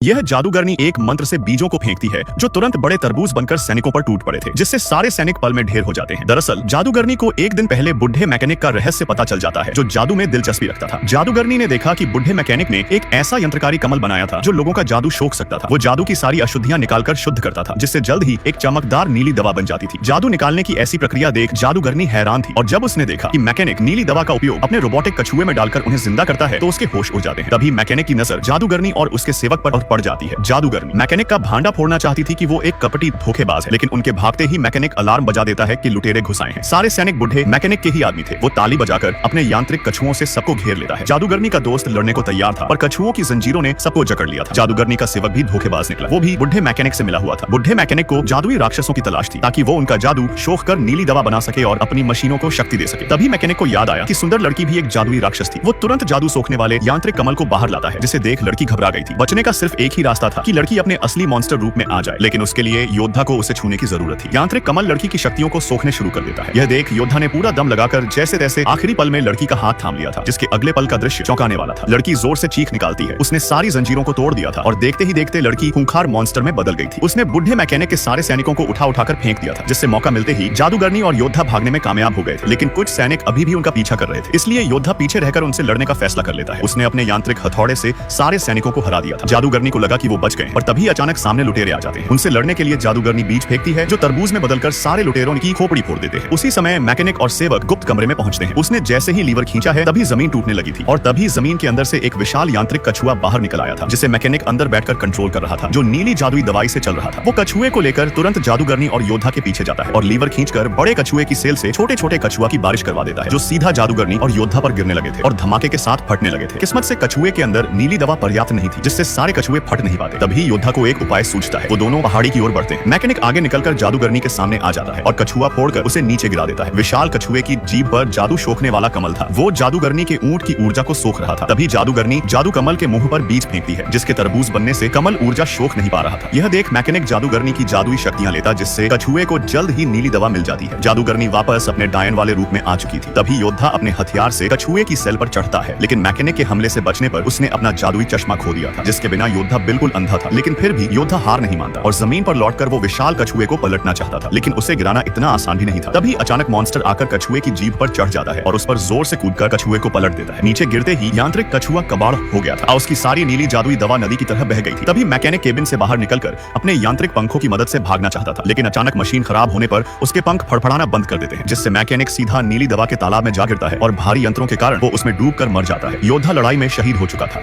यह जादूगरनी एक मंत्र से बीजों को फेंकती है जो तुरंत बड़े तरबूज बनकर सैनिकों पर टूट पड़े थे, जिससे सारे सैनिक पल में ढेर हो जाते हैं। दरअसल जादूगरनी को एक दिन पहले बुढ़े मैकेनिक का रहस्य पता चल जाता है जो जादू में दिलचस्पी रखता था। जादूगरनी ने देखा कि बुढ़े मैकेनिक ने एक ऐसा यंत्रकारी कमल बनाया था जो लोगों का जादू सोख सकता था। वो जादू की सारी अशुद्धियां निकालकर शुद्ध करता था, जिससे जल्द ही एक चमकदार नीली दवा बन जाती थी। जादू निकालने की ऐसी प्रक्रिया देख जादूगरनी हैरान थी, और जब उसने देखा कि मैकेनिक नीली दवा का उपयोग अपने रोबोटिक कछुए में डालकर उन्हें जिंदा करता है तो उसके होश उड़ जाते हैं। तभी मैकेनिक की नजर जादूगरनी और उसके सेवक पर पड़ जाती है। जादूगरनी मैकेनिक का भांडा फोड़ना चाहती थी कि वो एक कपटी धोखेबाज है, लेकिन उनके भागते ही मैकेनिक अलार्म बजा देता है कि लुटेरे घुस आए हैं। सारे सैनिक बुढ़े मैकेनिक के ही आदमी थे। वो ताली बजाकर अपने यांत्रिक कछुओं से सबको घेर लेता है। जादूगरनी का दोस्त लड़ने को तैयार था, पर कछुओं की जंजीरों ने सबको जकड़ लिया था। जादूगरनी का सेवक भी धोखेबाज निकला। वो भी बुढ़े मैकेनिक से मिला हुआ था। बुढ़े मैकेनिक को जादुई राक्षसों की तलाश थी ताकि वो उनका जादू शोख कर नीली दवा बना सके और अपनी मशीनों को शक्ति दे सके। तभी मैकेनिक को याद आया कि सुंदर लड़की भी एक जादुई राक्षस थी। वो तुरंत जादू सोखने वाले यांत्रिक कमल को बाहर लाता है, जिसे देख लड़की घबरा गई थी। बचने का सिर्फ एक ही रास्ता था कि लड़की अपने असली मॉन्स्टर रूप में आ जाए, लेकिन उसके लिए योद्धा को उसे छूने की जरूरत थी। यांत्रिक कमल लड़की की शक्तियों को सोखने शुरू कर देता है। यह देख योद्धा ने पूरा दम लगाकर जैसे तैसे आखिरी पल में लड़की का हाथ थाम लिया था, जिसके अगले पल का दृश्य चौंकाने वाला था। लड़की जोर से चीख निकालती है। उसने सारी जंजीरों को तोड़ दिया था और देखते ही देखते लड़की खूंखार मॉन्स्टर में बदल गई थी। उसने बुढ़े मैकेनिक के सारे सैनिकों को उठाकर फेंक दिया था, जिससे मौका मिलते ही जादूगरनी और योद्धा भागने में कामयाब हो गए थे। लेकिन कुछ सैनिक अभी भी उनका पीछा कर रहे थे, इसलिए योद्धा पीछे रहकर उनसे लड़ने का फैसला कर लेता है। उसने अपने यांत्रिक हथौड़े से सारे सैनिकों को हरा दिया था। जादूगरनी को लगा कि वो बच गए, और तभी अचानक सामने लुटेरे आ जाते हैं। उनसे लड़ने के लिए जादूगरनी बीज फेंकती है जो तरबूज में बदलकर सारे लुटेरों की खोपड़ी फोड़ देते हैं। उसी समय मैकेनिक और सेवक गुप्त कमरे में पहुंचते हैं। उसने जैसे ही लीवर खींचा है तभी जमीन टूटने लगी थी, और तभी जमीन के अंदर से एक विशाल यांत्रिक कछुआ बाहर निकल आया था, जिसे मैकेनिक अंदर बैठकर कंट्रोल कर रहा था, जो नीली जादुई दवाई से चल रहा था। वो कछुए को लेकर तुरंत जादूगरनी और योद्धा के पीछे जाता है और लीवर खींचकर बड़े कछुए की सेल से छोटे छोटे कछुआ की बारिश करवा देता है, जो सीधा जादूगरनी और योद्धा पर गिरने लगे थे और धमाके के साथ फटने लगे थे। किस्मत से कछुए के अंदर नीली दवा पर्याप्त नहीं थी, जिससे सारे कछुए फट नहीं पाते। तभी योद्धा को एक उपाय सूझता है। वो दोनों पहाड़ी की ओर बढ़ते हैं। मैकेनिक आगे निकलकर जादूगरनी के सामने आ जाता है और कछुआ फोड़कर उसे नीचे गिरा देता है। विशाल कछुए की जीभ पर जादू सोखने वाला कमल था। वो जादूगरनी के ऊंट की ऊर्जा को सोख रहा था। तभी जादूगरनी जादू कमल के मुंह पर बीज फेंकती है, जिसके तरबूज बनने से कमल ऊर्जा सोख नहीं पा रहा था। यह देख मैकेनिक जादूगरनी की जादुई शक्तियां लेता, जिससे कछुए को जल्द ही नीली दवा मिल जाती है। जादूगरनी वापस अपने डायन वाले रूप में आ चुकी थी। तभी योद्धा अपने हथियार से कछुए की सेल पर चढ़ता है, लेकिन मैकेनिक के हमले से बचने पर उसने अपना जादुई चश्मा खो दिया था, जिसके बिना योद्धा बिल्कुल अंधा था। लेकिन फिर भी योद्धा हार नहीं मानता और जमीन पर लौटकर वो विशाल कछुए को पलटना चाहता था, लेकिन उसे गिराना इतना आसान भी नहीं था। तभी अचानक मॉन्स्टर आकर कछुए की जीभ पर चढ़ जाता है और उस पर जोर से कूदकर कछुए को पलट देता है। नीचे गिरते ही यांत्रिक कछुआ कबाड़ हो गया था और उसकी सारी नीली जादुई दवा नदी की तरह बह गई थी। तभी मैकेनिक केबिन से बाहर निकलकर अपने यांत्रिक पंखों की मदद से भागना चाहता था, लेकिन अचानक मशीन खराब होने पर उसके पंख फड़फड़ाना बंद कर देते हैं, जिससे मैकेनिक सीधा नीली दवा के तालाब में जा गिरता है और भारी यंत्रों के कारण वो उसमें डूबकर मर जाता है। योद्धा लड़ाई में शहीद हो चुका था।